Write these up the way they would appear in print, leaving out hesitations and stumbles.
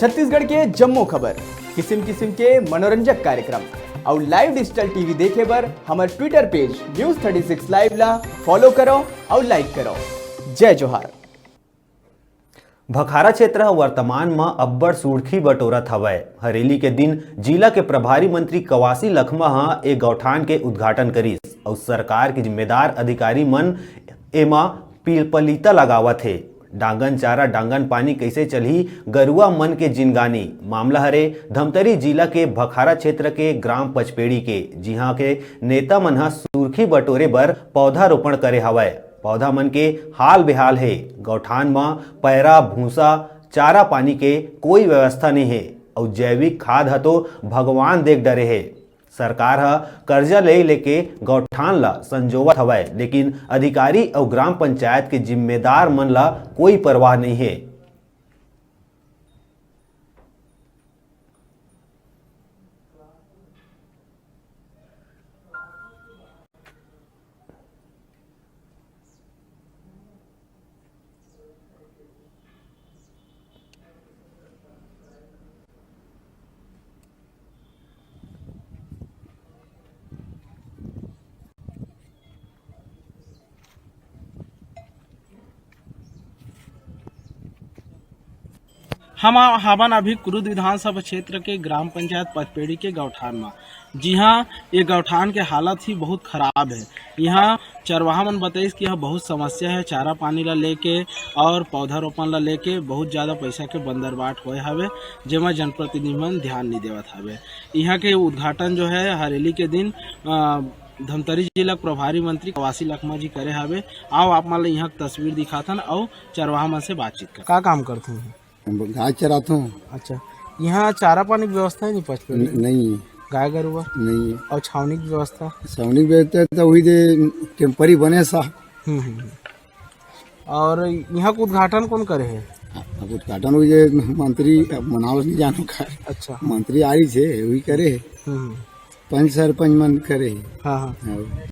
छत्तीसगढ़ के जम्मो खबर, किस्म किस्म के मनोरंजक कार्यक्रम और लाइव डिजिटल टीवी देखे बर हमारे ट्विटर पेज News36 लाइव ला फॉलो करो और लाइक करो। जय जोहार। भखारा क्षेत्र वर्तमान में अब्बड़ सुर्खी बटोरत हवय। हरेली के दिन जिला के प्रभारी मंत्री कवासी लखमा एक गौठान के उद्घाटन करिस और सरकार के जिम्मेदार अधिकारी मन एमा पीलपलीता लगावत है। डांगन चारा डांगन पानी कैसे चलही गरुआ मन के जिनगानी मामला हरे धमतरी जिला के भखारा क्षेत्र के ग्राम पचपेड़ी के, जिहां के नेता मन ह सुर्खी बटोरे बर पौधा रोपण करे हवय। पौधा मन के हाल बेहाल है। गौठान में पैरा भूसा चारा पानी के कोई व्यवस्था नहीं है और जैविक खाद ह तो भगवान देख डरे है। सरकार ह कर्जा लेके गौठान ला संजोवत हवय, लेकिन अधिकारी और ग्राम पंचायत के जिम्मेदार मन ला कोई परवाह नहीं है। हम हवन अभी कुरुद विधानसभा क्षेत्र के ग्राम पंचायत पचपेड़ी के गौठान में, जी हाँ, ये गौठान के हालत ही बहुत खराब है। यहाँ चरवाहा मन बताइस कि यह बहुत समस्या है, चारा पानी ला लेके और पौधा रोपण ला लेके बहुत ज़्यादा पैसा के बंदरबाट होए हवे, जेमा जनप्रतिनिधि मन ध्यान नहीं देवत हवे। यहाँ के उद्घाटन जो है हरेली के दिन धमतरी जिला प्रभारी मंत्री कवासी लखमा जी करे हवे। आओ आप मान यहाँ तस्वीर दिखाथन और चरवाहा मन से बातचीत कर। का काम करते हैं? गाय चराता हूँ। अच्छा, यहाँ चारा पानी की व्यवस्था है नहीं पचपेड़ी? नहीं। गाय गरुआ नहीं। और छावनी की व्यवस्था? छावनी व्यवस्था तो वही दे टेम्परी बने सा। और यहाँ का उद्घाटन कौन करे है? अब उद्घाटन हुई मंत्री मनावस नहीं जानो का। अच्छा, मंत्री आई थे वही करे। पंच सरपंच मन करे। हाँ।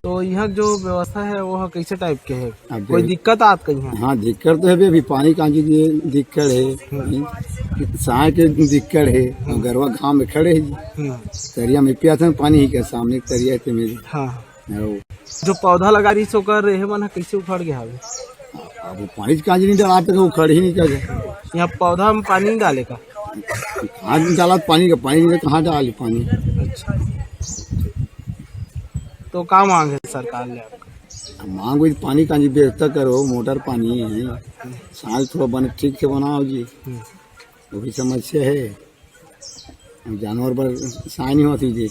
तो यहाँ जो व्यवस्था है वो कैसे टाइप के है? कोई दिक्कत आत कहीं? हाँ, दिक्कत तो है, अभी पानी कांजी की दिक्कत है, सहाय के दिक्कत है। गरवा घाम में खड़े है, तरिया में पिया था पानी ही के सामने तरिया थे मेरे। हाँ। जो पौधा लगा रही सो कर रहे मन कैसे उखड़ गया? अब पानी कांजी नहीं डाला तो उखड़ ही नहीं कर। यहाँ पौधा में पानी नहीं डाले का? कहाँ डाला पानी का? पानी नहीं कहाँ डाली पानी। अच्छा, तो क्या मांग है सरकार ने? मांग हुई पानी का जी व्यवस्था करो, मोटर पानी है, साल थोड़ा बने ठीक से बनाओ जी, वो भी समस्या है। जानवर पर साय नहीं होती जी,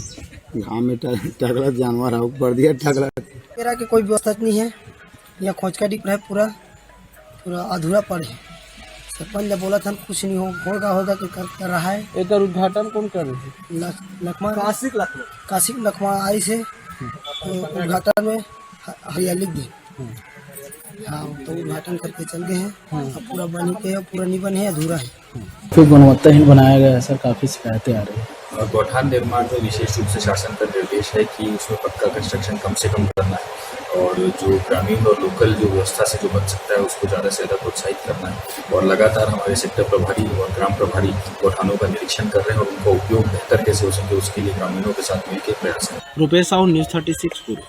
घाम में टकला जानवर है बढ़ दिया टकला। मेरा के कोई व्यवस्था नहीं है, यहाँ खोज का डिप है, पूरा अधूरा पड़ है। सरपंच ने बोला था कुछ नहीं होगा कि कर रहा है। एक उद्घाटन कौन कर रहे थे? लखमा काशी लखमा आई से तो उद्घाटन में हरियाली दी। हाँ, तो उद्घाटन करके चल गए हैं। अब पूरा बनी के पूरा नहीं बने है, अधूरा है। फिर गुणवत्ताहीन बनाया गया है सर, काफी शिकायतें आ रही है। और गौठान निर्माण में विशेष रूप से शासन का निर्देश है कि उसमें पक्का कंस्ट्रक्शन कम से कम करना है और जो ग्रामीण और लोकल जो व्यवस्था से जो बन सकता है उसको ज़्यादा से ज़्यादा प्रोत्साहित करना है। और लगातार हमारे सेक्टर प्रभारी और ग्राम प्रभारी गौठानों का निरीक्षण कर रहे हैं और उनका उपयोग बेहतर कैसे हो सके उसके लिए ग्रामीणों के साथ मिलकर प्रयास करें। रुपेश साहू, News36 पूर्व।